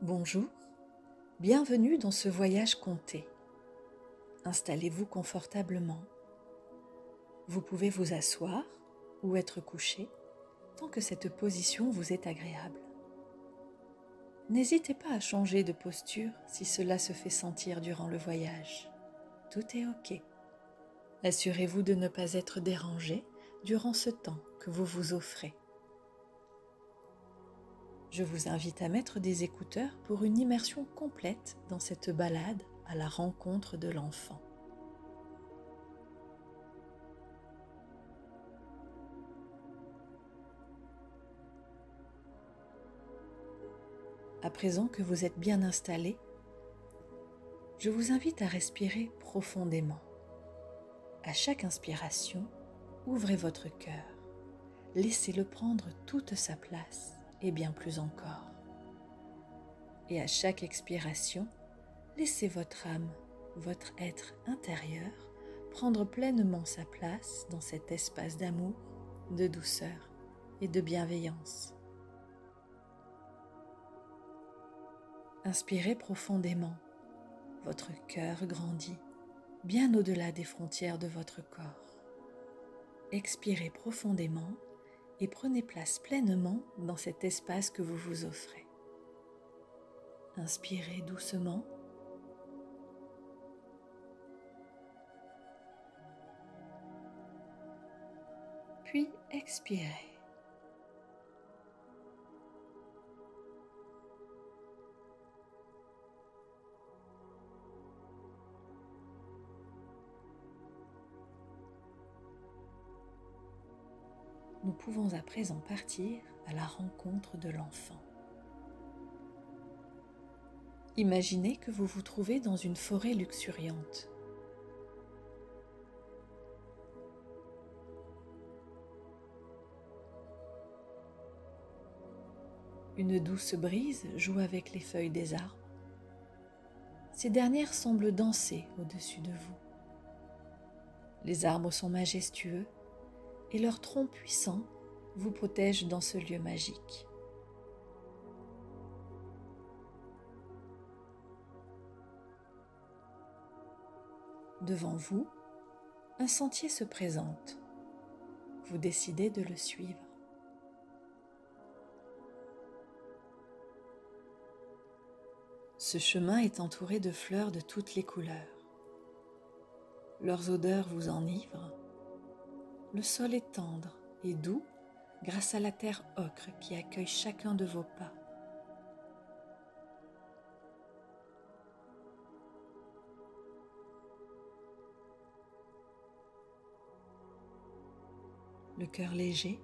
Bonjour, bienvenue dans ce voyage conté. Installez-vous confortablement. Vous pouvez vous asseoir ou être couché tant que cette position vous est agréable. N'hésitez pas à changer de posture si cela se fait sentir durant le voyage. Tout est OK. Assurez-vous de ne pas être dérangé durant ce temps que vous vous offrez. Je vous invite à mettre des écouteurs pour une immersion complète dans cette balade à la rencontre de l'enfant. À présent que vous êtes bien installé, je vous invite à respirer profondément. À chaque inspiration, ouvrez votre cœur. Laissez-le prendre toute sa place et bien plus encore. Et à chaque expiration, laissez votre âme, votre être intérieur, prendre pleinement sa place dans cet espace d'amour, de douceur et de bienveillance. Inspirez profondément. Votre cœur grandit, bien au-delà des frontières de votre corps. Expirez profondément et prenez place pleinement dans cet espace que vous vous offrez. Inspirez doucement. Puis expirez. Nous pouvons à présent partir à la rencontre de l'enfant. Imaginez que vous vous trouvez dans une forêt luxuriante. Une douce brise joue avec les feuilles des arbres. Ces dernières semblent danser au-dessus de vous. Les arbres sont majestueux et leurs troncs puissants vous protègent dans ce lieu magique. Devant vous, un sentier se présente. Vous décidez de le suivre. Ce chemin est entouré de fleurs de toutes les couleurs. Leurs odeurs vous enivrent. Le sol est tendre et doux grâce à la terre ocre qui accueille chacun de vos pas. Le cœur léger,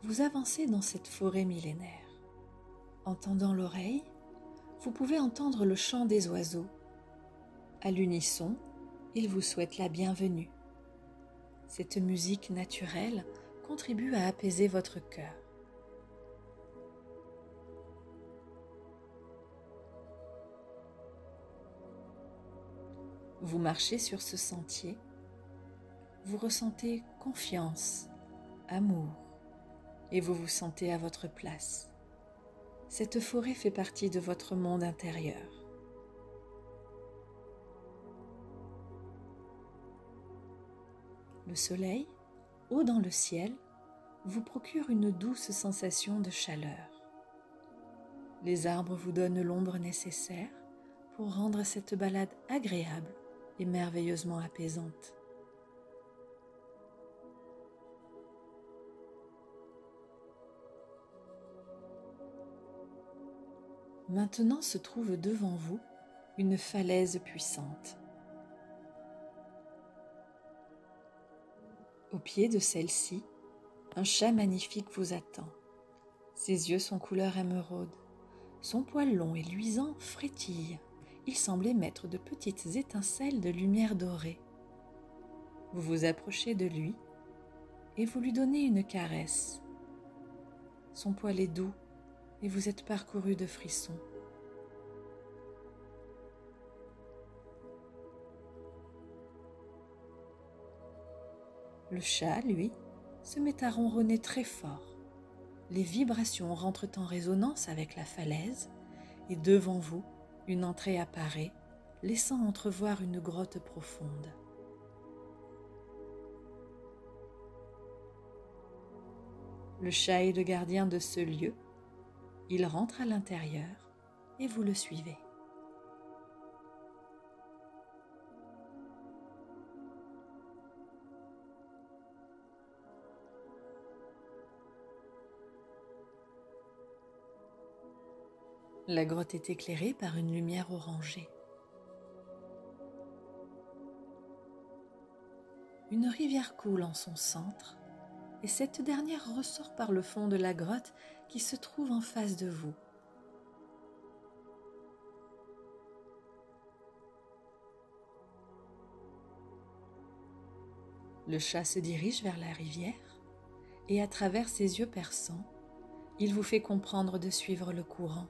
vous avancez dans cette forêt millénaire. En tendant l'oreille, vous pouvez entendre le chant des oiseaux. À l'unisson, ils vous souhaitent la bienvenue. Cette musique naturelle contribue à apaiser votre cœur. Vous marchez sur ce sentier, vous ressentez confiance, amour, et vous vous sentez à votre place. Cette forêt fait partie de votre monde intérieur. Le soleil, haut dans le ciel, vous procure une douce sensation de chaleur. Les arbres vous donnent l'ombre nécessaire pour rendre cette balade agréable et merveilleusement apaisante. Maintenant se trouve devant vous une falaise puissante. Au pied de celle-ci, un chat magnifique vous attend. Ses yeux sont couleur émeraude. Son poil long et luisant frétille. Il semble émettre de petites étincelles de lumière dorée. Vous vous approchez de lui et vous lui donnez une caresse. Son poil est doux et vous êtes parcouru de frissons. Le chat, lui, se met à ronronner très fort. Les vibrations rentrent en résonance avec la falaise et devant vous, une entrée apparaît, laissant entrevoir une grotte profonde. Le chat est le gardien de ce lieu. Il rentre à l'intérieur et vous le suivez. La grotte est éclairée par une lumière orangée. Une rivière coule en son centre et cette dernière ressort par le fond de la grotte qui se trouve en face de vous. Le chat se dirige vers la rivière et à travers ses yeux perçants, il vous fait comprendre de suivre le courant.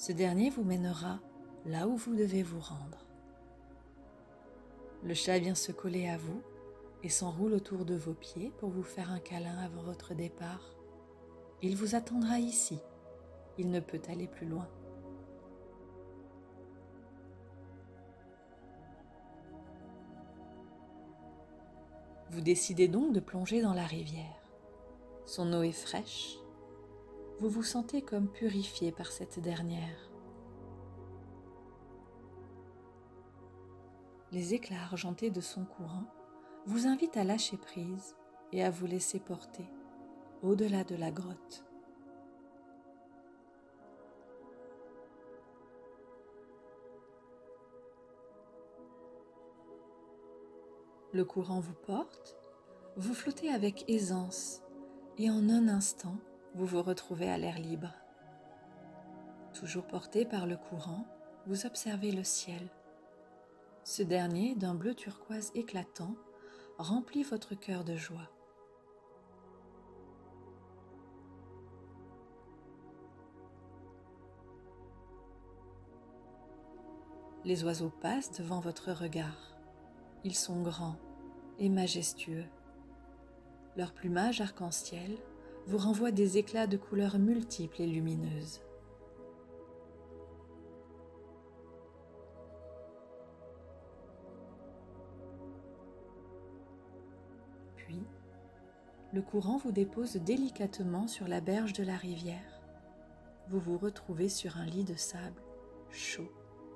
Ce dernier vous mènera là où vous devez vous rendre. Le chat vient se coller à vous et s'enroule autour de vos pieds pour vous faire un câlin avant votre départ. Il vous attendra ici. Il ne peut aller plus loin. Vous décidez donc de plonger dans la rivière. Son eau est fraîche. Vous vous sentez comme purifié par cette dernière. Les éclats argentés de son courant vous invitent à lâcher prise et à vous laisser porter au-delà de la grotte. Le courant vous porte, vous flottez avec aisance et en un instant, vous vous retrouvez à l'air libre. Toujours porté par le courant, vous observez le ciel. Ce dernier, d'un bleu turquoise éclatant, remplit votre cœur de joie. Les oiseaux passent devant votre regard. Ils sont grands et majestueux. Leur plumage arc-en-ciel vous renvoie des éclats de couleurs multiples et lumineuses. Puis, le courant vous dépose délicatement sur la berge de la rivière. Vous vous retrouvez sur un lit de sable chaud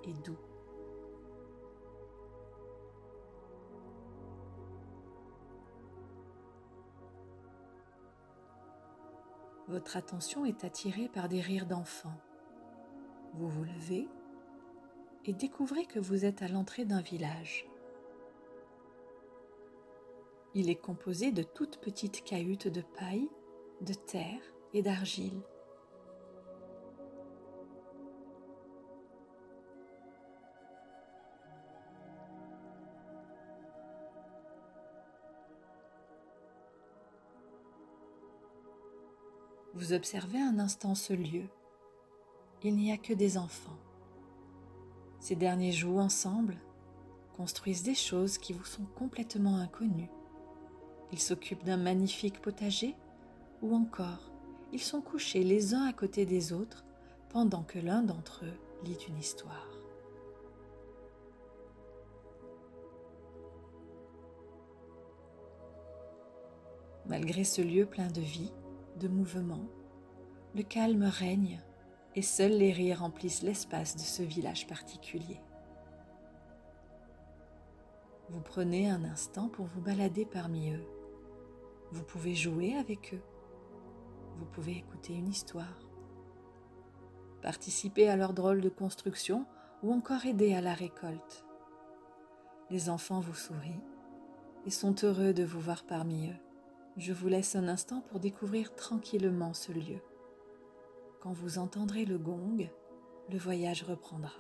et doux. Votre attention est attirée par des rires d'enfants. Vous vous levez et découvrez que vous êtes à l'entrée d'un village. Il est composé de toutes petites cahutes de paille, de terre et d'argile. Vous observez un instant ce lieu. Il n'y a que des enfants. Ces derniers jouent ensemble, construisent des choses qui vous sont complètement inconnues. Ils s'occupent d'un magnifique potager ou encore, ils sont couchés les uns à côté des autres pendant que l'un d'entre eux lit une histoire. Malgré ce lieu plein de vie, de mouvement, le calme règne et seuls les rires remplissent l'espace de ce village particulier. Vous prenez un instant pour vous balader parmi eux. Vous pouvez jouer avec eux. Vous pouvez écouter une histoire, participer à leur drôle de construction ou encore aider à la récolte. Les enfants vous sourient et sont heureux de vous voir parmi eux. Je vous laisse un instant pour découvrir tranquillement ce lieu. Quand vous entendrez le gong, le voyage reprendra.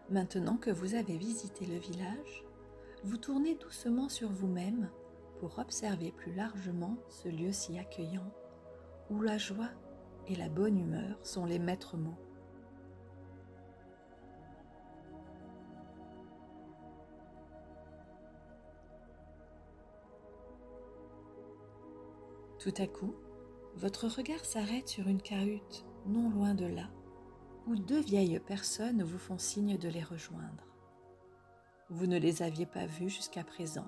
Maintenant que vous avez visité le village, vous tournez doucement sur vous-même pour observer plus largement ce lieu si accueillant où la joie et la bonne humeur sont les maîtres mots. Tout à coup, votre regard s'arrête sur une cahute non loin de là, où deux vieilles personnes vous font signe de les rejoindre. Vous ne les aviez pas vues jusqu'à présent.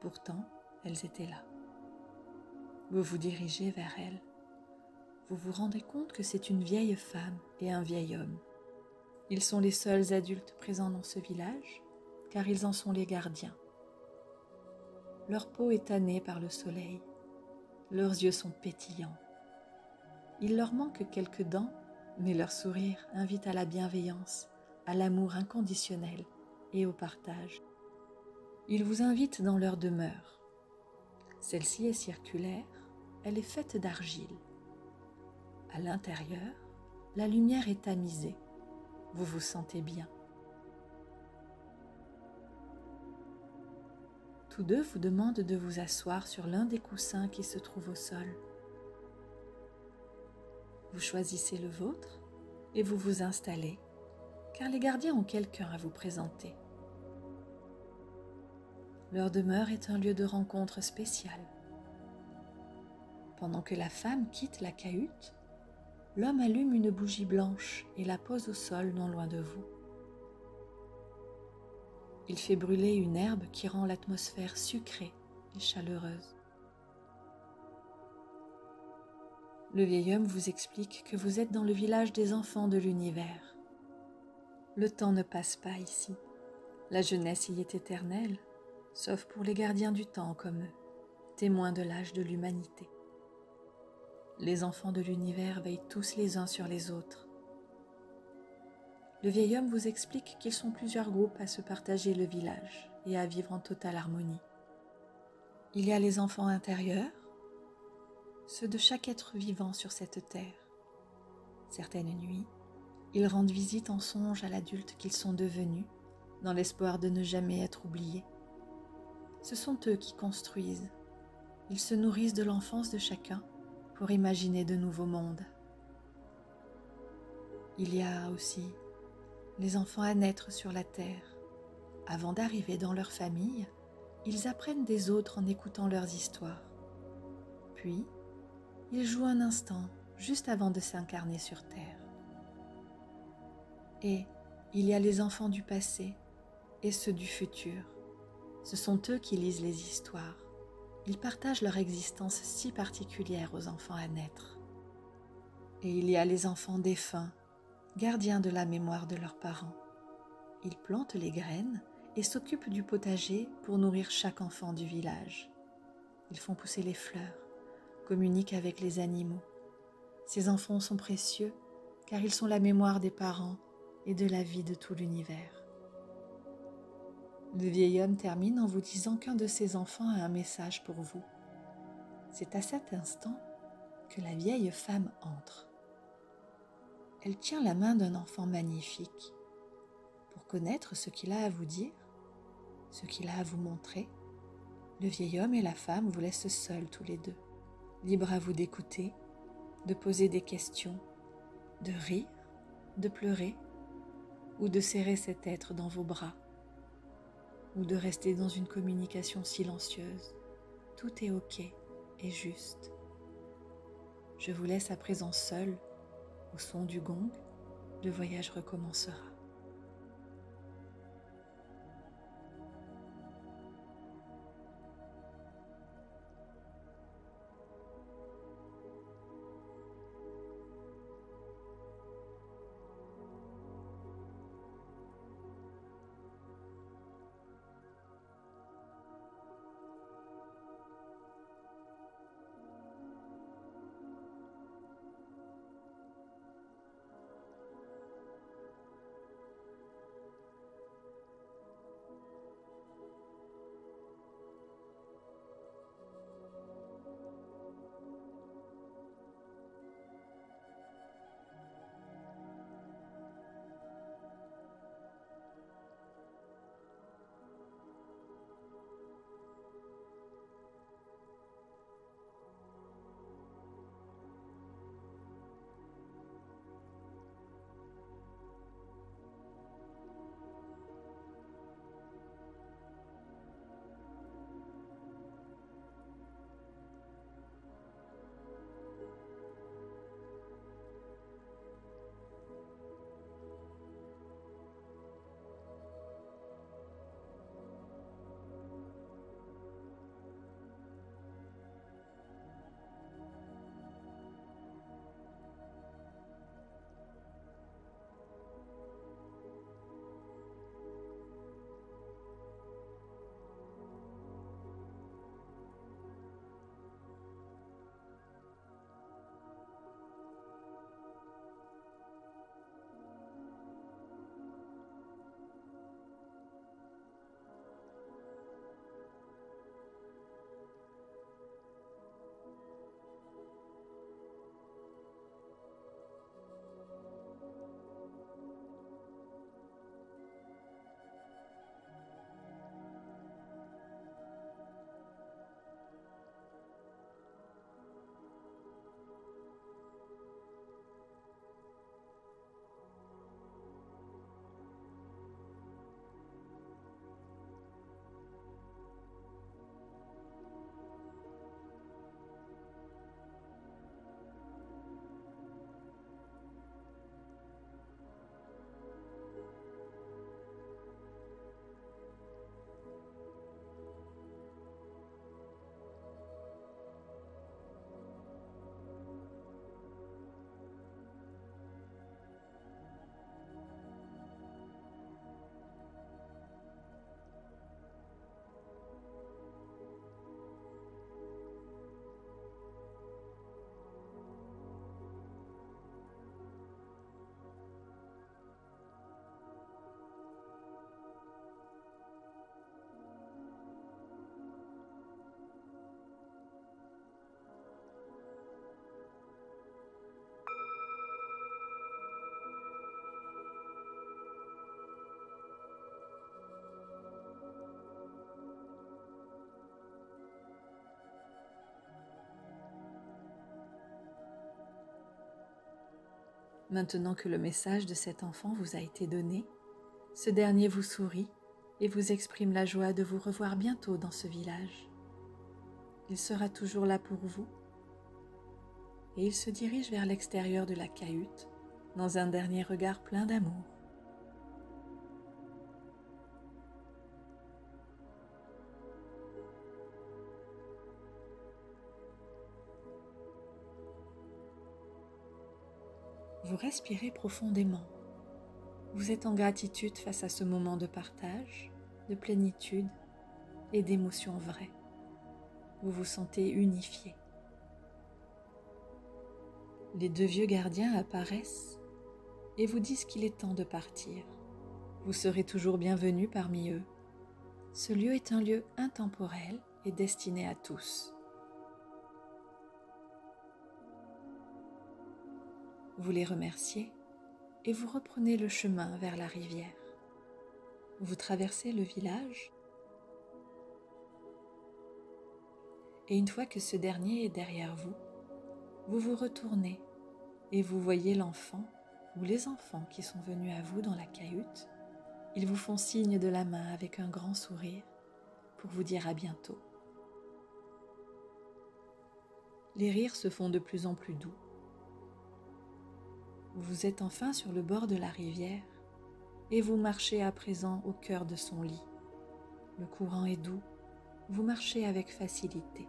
Pourtant, elles étaient là. Vous vous dirigez vers elles. Vous vous rendez compte que c'est une vieille femme et un vieil homme. Ils sont les seuls adultes présents dans ce village, car ils en sont les gardiens. Leur peau est tannée par le soleil. Leurs yeux sont pétillants. Il leur manque quelques dents, mais leur sourire invite à la bienveillance, à l'amour inconditionnel et au partage. Ils vous invitent dans leur demeure. Celle-ci est circulaire, elle est faite d'argile. À l'intérieur, la lumière est tamisée. Vous vous sentez bien. Tous deux vous demandent de vous asseoir sur l'un des coussins qui se trouvent au sol. Vous choisissez le vôtre et vous vous installez, car les gardiens ont quelqu'un à vous présenter. Leur demeure est un lieu de rencontre spécial. Pendant que la femme quitte la cahute, l'homme allume une bougie blanche et la pose au sol non loin de vous. Il fait brûler une herbe qui rend l'atmosphère sucrée et chaleureuse. Le vieil homme vous explique que vous êtes dans le village des enfants de l'univers. Le temps ne passe pas ici. La jeunesse y est éternelle, sauf pour les gardiens du temps comme eux, témoins de l'âge de l'humanité. Les enfants de l'univers veillent tous les uns sur les autres. Le vieil homme vous explique qu'ils sont plusieurs groupes à se partager le village et à vivre en totale harmonie. Il y a les enfants intérieurs, ceux de chaque être vivant sur cette terre. Certaines nuits, ils rendent visite en songe à l'adulte qu'ils sont devenus, dans l'espoir de ne jamais être oubliés. Ce sont eux qui construisent. Ils se nourrissent de l'enfance de chacun pour imaginer de nouveaux mondes. Il y a aussi les enfants à naître sur la terre. Avant d'arriver dans leur famille, ils apprennent des autres en écoutant leurs histoires. Puis, ils jouent un instant juste avant de s'incarner sur terre. Et il y a les enfants du passé et ceux du futur. Ce sont eux qui lisent les histoires. Ils partagent leur existence si particulière aux enfants à naître. Et il y a les enfants défunts, gardiens de la mémoire de leurs parents. Ils plantent les graines et s'occupent du potager pour nourrir chaque enfant du village. Ils font pousser les fleurs, communiquent avec les animaux. Ces enfants sont précieux car ils sont la mémoire des parents et de la vie de tout l'univers. Le vieil homme termine en vous disant qu'un de ses enfants a un message pour vous. C'est à cet instant que la vieille femme entre. Elle tient la main d'un enfant magnifique. Pour connaître ce qu'il a à vous dire, ce qu'il a à vous montrer, le vieil homme et la femme vous laissent seuls tous les deux, libres à vous d'écouter, de poser des questions, de rire, de pleurer, ou de serrer cet être dans vos bras, ou de rester dans une communication silencieuse. Tout est ok et juste. Je vous laisse à présent seul, au son du gong, le voyage recommencera. Maintenant que le message de cet enfant vous a été donné, ce dernier vous sourit et vous exprime la joie de vous revoir bientôt dans ce village. Il sera toujours là pour vous et il se dirige vers l'extérieur de la cahute dans un dernier regard plein d'amour. Vous respirez profondément. Vous êtes en gratitude face à ce moment de partage, de plénitude et d'émotions vraies. Vous vous sentez unifié. Les deux vieux gardiens apparaissent et vous disent qu'il est temps de partir. Vous serez toujours bienvenus parmi eux. Ce lieu est un lieu intemporel et destiné à tous. Vous les remerciez et vous reprenez le chemin vers la rivière. Vous traversez le village et une fois que ce dernier est derrière vous, vous vous retournez et vous voyez l'enfant ou les enfants qui sont venus à vous dans la cahute. Ils vous font signe de la main avec un grand sourire pour vous dire à bientôt. Les rires se font de plus en plus doux. Vous êtes enfin sur le bord de la rivière et vous marchez à présent au cœur de son lit. Le courant est doux, vous marchez avec facilité.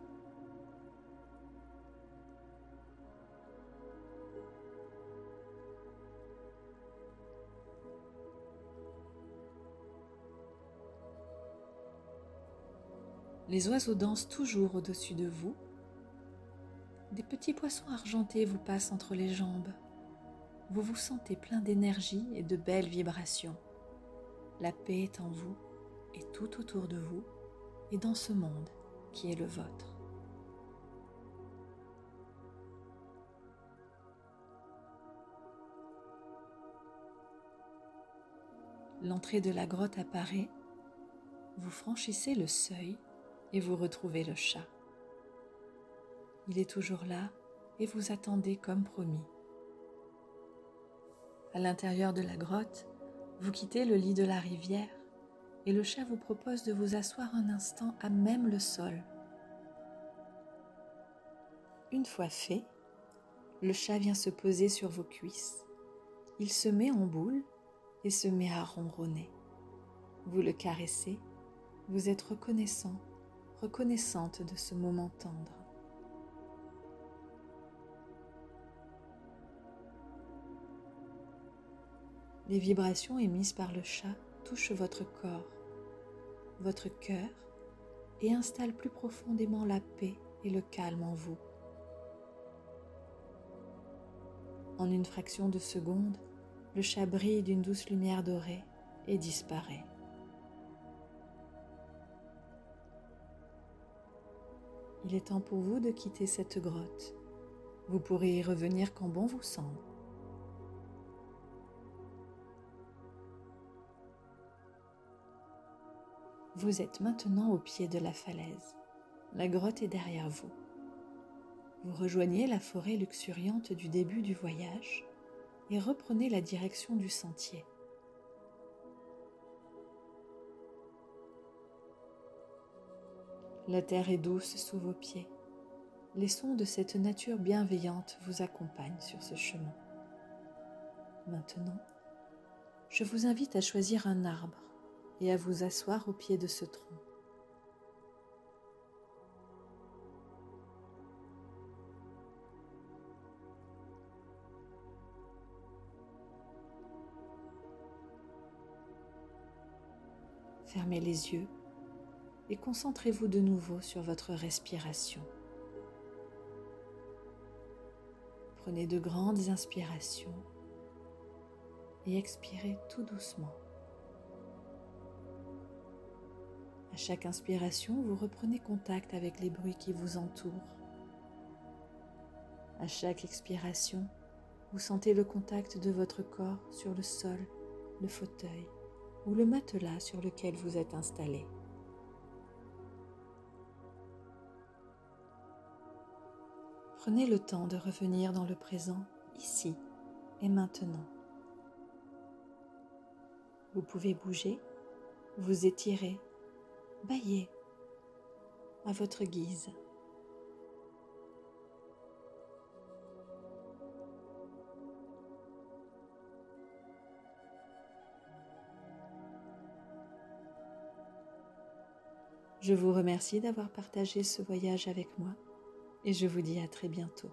Les oiseaux dansent toujours au-dessus de vous. Des petits poissons argentés vous passent entre les jambes. Vous vous sentez plein d'énergie et de belles vibrations. La paix est en vous et tout autour de vous et dans ce monde qui est le vôtre. L'entrée de la grotte apparaît, vous franchissez le seuil et vous retrouvez le chat. Il est toujours là et vous attendez comme promis. À l'intérieur de la grotte, vous quittez le lit de la rivière et le chat vous propose de vous asseoir un instant à même le sol. Une fois fait, le chat vient se poser sur vos cuisses. Il se met en boule et se met à ronronner. Vous le caressez, vous êtes reconnaissant, reconnaissante de ce moment tendre. Les vibrations émises par le chat touchent votre corps, votre cœur et installent plus profondément la paix et le calme en vous. En une fraction de seconde, le chat brille d'une douce lumière dorée et disparaît. Il est temps pour vous de quitter cette grotte. Vous pourrez y revenir quand bon vous semble. Vous êtes maintenant au pied de la falaise. La grotte est derrière vous. Vous rejoignez la forêt luxuriante du début du voyage et reprenez la direction du sentier. La terre est douce sous vos pieds. Les sons de cette nature bienveillante vous accompagnent sur ce chemin. Maintenant, je vous invite à choisir un arbre et à vous asseoir au pied de ce tronc. Fermez les yeux et concentrez-vous de nouveau sur votre respiration. Prenez de grandes inspirations et expirez tout doucement. À chaque inspiration, vous reprenez contact avec les bruits qui vous entourent. À chaque expiration, vous sentez le contact de votre corps sur le sol, le fauteuil ou le matelas sur lequel vous êtes installé. Prenez le temps de revenir dans le présent, ici, et maintenant. Vous pouvez bouger, vous étirer, bâiller à votre guise. Je vous remercie d'avoir partagé ce voyage avec moi et je vous dis à très bientôt.